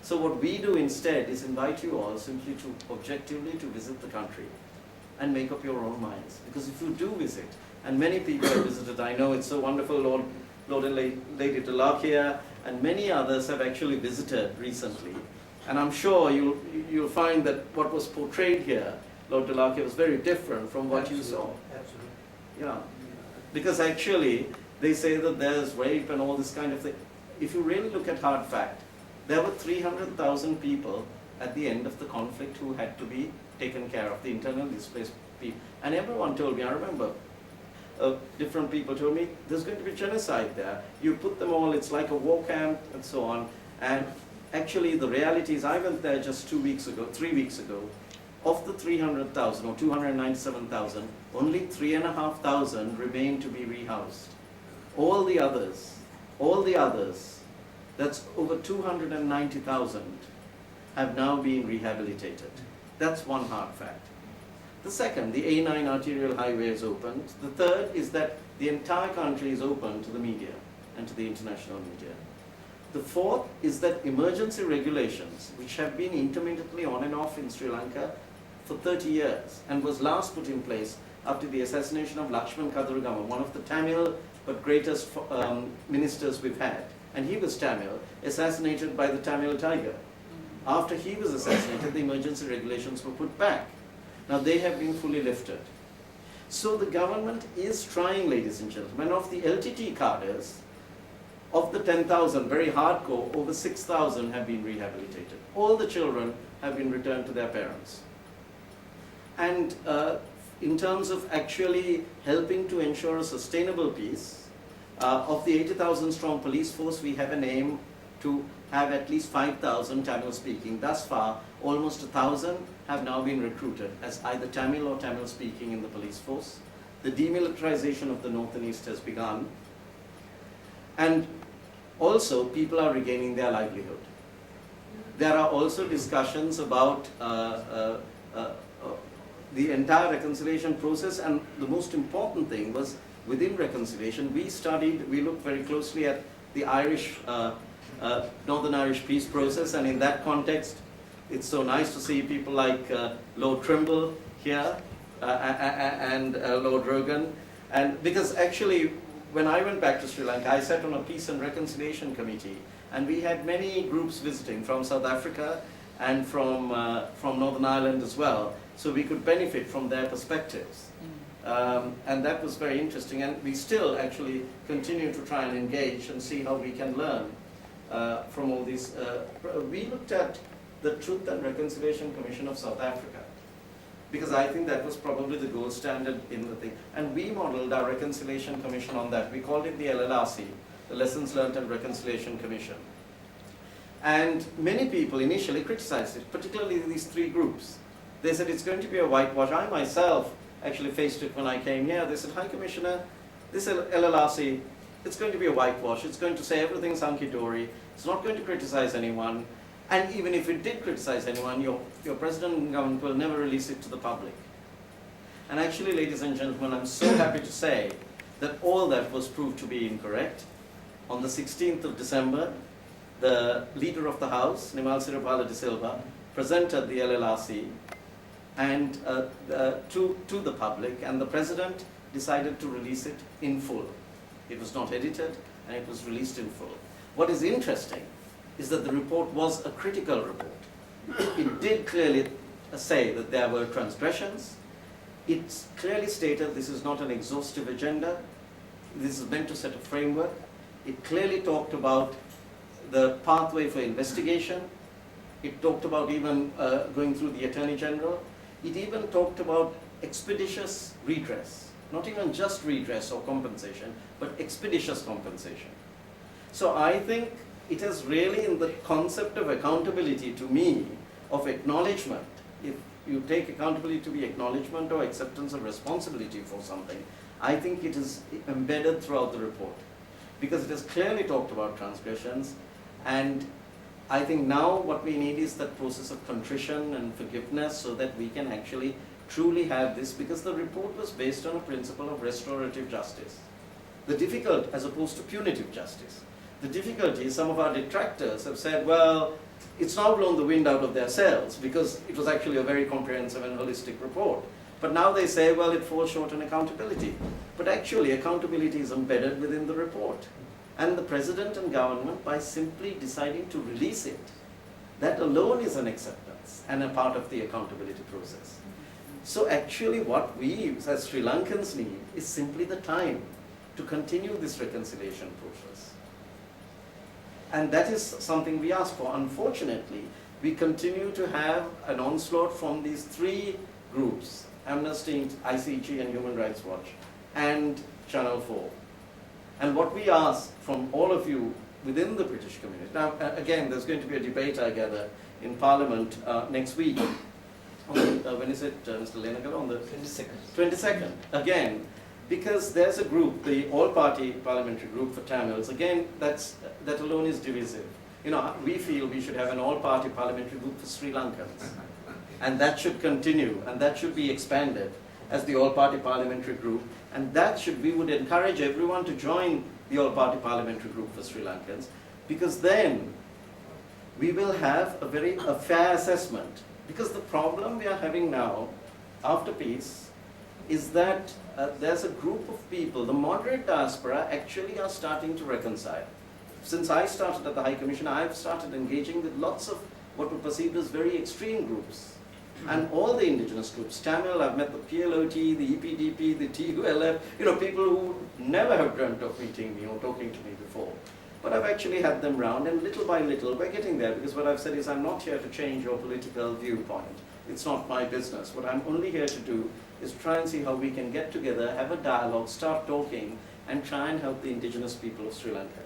So what we do instead is invite you all simply to objectively to visit the country and make up your own minds. Because if you do visit, and many people have visited, I know it's so wonderful, Lord and Lady Delakia, and many others have actually visited recently. And I'm sure you'll find that what was portrayed here, Lord Delakia, was very different from what you saw. Absolutely. Yeah. Because actually, they say that there's rape and all this kind of thing. If you really look at hard fact, there were 300,000 people at the end of the conflict who had to be taken care of, the internally displaced people. And everyone told me, I remember, different people told me, there's going to be genocide there. You put them all, it's like a war camp and so on. And actually the reality is, I went there just 3 weeks ago. Of the 300,000 or 297,000, only 3,500 remain to be rehoused. All the others, that's over 290,000, have now been rehabilitated. That's one hard fact. The second, the A9 arterial highway is opened. The third is that the entire country is open to the media and to the international media. The fourth is that emergency regulations, which have been intermittently on and off in Sri Lanka for 30 years and was last put in place after the assassination of Lakshman Kadurugama, one of the Tamil but greatest ministers we've had. And he was Tamil, assassinated by the Tamil tiger. After he was assassinated, the emergency regulations were put back. Now they have been fully lifted. So the government is trying, ladies and gentlemen, of the LTT cadres, of the 10,000, very hardcore, over 6,000 have been rehabilitated. All the children have been returned to their parents. And in terms of actually helping to ensure a sustainable peace, of the 80,000 strong police force, we have an aim to have at least 5,000 Tamil speaking. Thus far, almost 1,000 have now been recruited as either Tamil or Tamil speaking in the police force. The demilitarization of the north and east has begun. And also, people are regaining their livelihood. There are also discussions about the entire reconciliation process, and the most important thing was within reconciliation, we looked very closely at the Irish, Northern Irish peace process, and in that context, it's so nice to see people like Lord Trimble here and Lord Rogan, and because actually, when I went back to Sri Lanka, I sat on a peace and reconciliation committee, and we had many groups visiting from South Africa and from Northern Ireland as well, so we could benefit from their perspectives. And that was very interesting, and we still actually continue to try and engage and see how we can learn from all these. We looked at the Truth and Reconciliation Commission of South Africa, because I think that was probably the gold standard in the thing. And we modeled our Reconciliation Commission on that. We called it the LLRC, the Lessons Learned and Reconciliation Commission. And many people initially criticized it, particularly these three groups. They said it's going to be a whitewash. I myself actually faced it when I came here. They said, High Commissioner, this LLRC, it's going to be a whitewash. It's going to say everything's hunky-dory. It's not going to criticize anyone. And even if it did criticize anyone, your president and government will never release it to the public. And actually, ladies and gentlemen, I'm so happy to say that all that was proved to be incorrect. On the 16th of December, the leader of the House, Nimal Sirapala de Silva, presented the LLRC and to the public, and the president decided to release it in full. It was not edited, and it was released in full. What is interesting is that the report was a critical report. It did clearly say that there were transgressions. It clearly stated this is not an exhaustive agenda. This is meant to set a framework. It clearly talked about the pathway for investigation. It talked about even going through the Attorney General. It even talked about expeditious redress, not even just redress or compensation, but expeditious compensation. So I think it is really in the concept of accountability, to me, of acknowledgement. If you take accountability to be acknowledgement or acceptance of responsibility for something, I think it is embedded throughout the report, because it has clearly talked about transgressions. And I think now what we need is that process of contrition and forgiveness, so that we can actually truly have this, because the report was based on a principle of restorative justice. The difficult as opposed to punitive justice. The difficulty is some of our detractors have said, well, it's now blown the wind out of their sails because it was actually a very comprehensive and holistic report. But now they say, well, it falls short on accountability. But actually, accountability is embedded within the report. And the president and government, by simply deciding to release it, that alone is an acceptance and a part of the accountability process. So actually what we as Sri Lankans need is simply the time to continue this reconciliation process. And that is something we ask for. Unfortunately, we continue to have an onslaught from these three groups, Amnesty, ICG and Human Rights Watch, and Channel 4. And what we ask from all of you within the British community, now again there's going to be a debate I gather in Parliament next week, on when is it, Mr. Lenagala? On the 22nd. 22nd, again, because there's a group, the all-party parliamentary group for Tamils, again, that alone is divisive. You know, we feel we should have an all-party parliamentary group for Sri Lankans. And that should continue, and that should be expanded as the all-party parliamentary group. And that should, we would encourage everyone to join the all-party parliamentary group for Sri Lankans, because then we will have a fair assessment. Because the problem we are having now, after peace, is that there's a group of people, the moderate diaspora actually are starting to reconcile. Since I started at the High Commission, I've started engaging with lots of what were perceived as very extreme groups. And all the indigenous groups, Tamil, I've met the PLOT, the EPDP, the TULF, you know, people who never have dreamt of meeting me or talking to me before. But I've actually had them round, and little by little we're getting there, because what I've said is I'm not here to change your political viewpoint. It's not my business. What I'm only here to do is try and see how we can get together, have a dialogue, start talking, and try and help the indigenous people of Sri Lanka.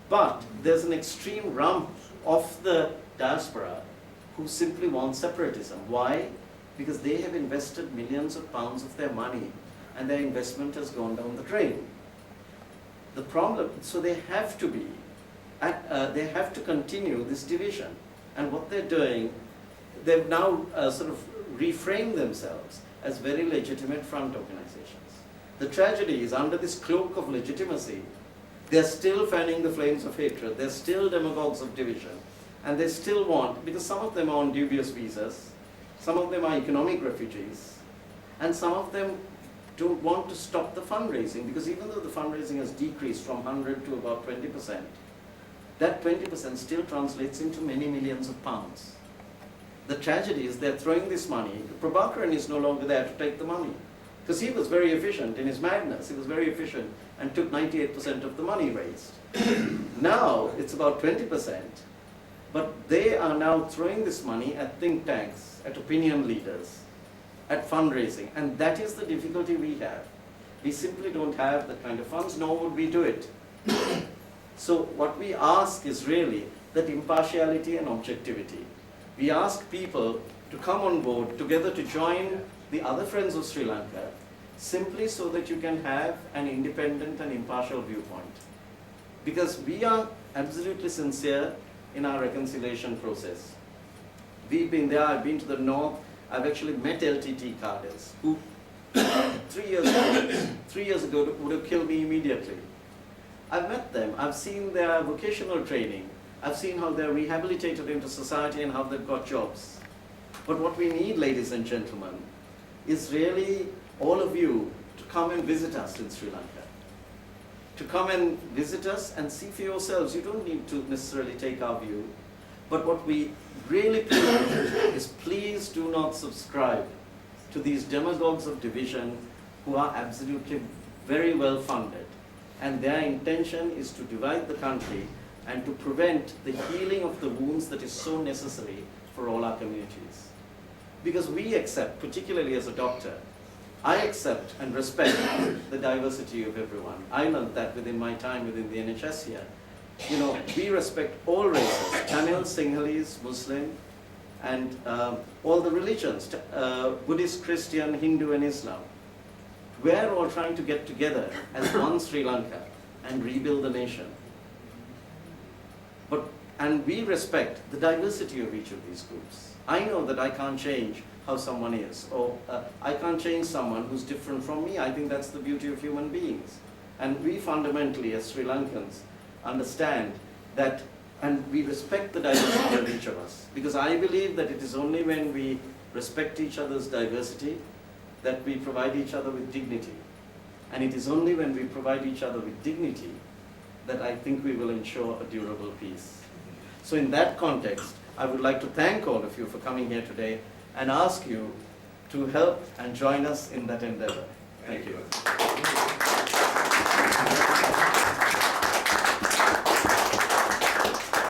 But there's an extreme rump of the diaspora who simply want separatism. Why? Because they have invested millions of pounds of their money, and their investment has gone down the drain. The problem, so they have to be, they have to continue this division. And what they're doing, they've now sort of reframed themselves as very legitimate front organizations. The tragedy is, under this cloak of legitimacy, they're still fanning the flames of hatred, they're still demagogues of division, and they still want, because some of them are on dubious visas, some of them are economic refugees, and some of them don't want to stop the fundraising, because even though the fundraising has decreased from 100 to about 20%, that 20% still translates into many millions of pounds. The tragedy is they're throwing this money. Prabhakaran is no longer there to take the money, because he was very efficient in his madness. He was very efficient and took 98% of the money raised. Now it's about 20%, but they are now throwing this money at think tanks, at opinion leaders, at fundraising, and that is the difficulty we have. We simply don't have the kind of funds, nor would we do it. So what we ask is really that impartiality and objectivity. We ask people to come on board together to join the other friends of Sri Lanka, simply so that you can have an independent and impartial viewpoint. Because we are absolutely sincere in our reconciliation process. We've been there, I've been to the north, I've actually met LTT cadres who 3 years ago would have killed me immediately. I've met them, I've seen their vocational training, I've seen how they're rehabilitated into society and how they've got jobs. But what we need, ladies and gentlemen, is really all of you to come and visit us in Sri Lanka. To come and visit us and see for yourselves. You don't need to necessarily take our view. But what we really plead is, please do not subscribe to these demagogues of division who are absolutely very well funded. And their intention is to divide the country and to prevent the healing of the wounds that is so necessary for all our communities. Because we accept, particularly as a doctor, I accept and respect the diversity of everyone. I learned that within my time within the NHS here. You know, we respect all races, Tamil, Sinhalese, Muslim, and all the religions, Buddhist, Christian, Hindu, and Islam. We're all trying to get together as one Sri Lanka and rebuild the nation. And we respect the diversity of each of these groups. I know that I can't change how someone is, or I can't change someone who's different from me. I think that's the beauty of human beings. And we fundamentally, as Sri Lankans, understand that, and we respect the diversity of each of us. Because I believe that it is only when we respect each other's diversity that we provide each other with dignity. And it is only when we provide each other with dignity that I think we will ensure a durable peace. So in that context, I would like to thank all of you for coming here today and ask you to help and join us in that endeavor. Thank you.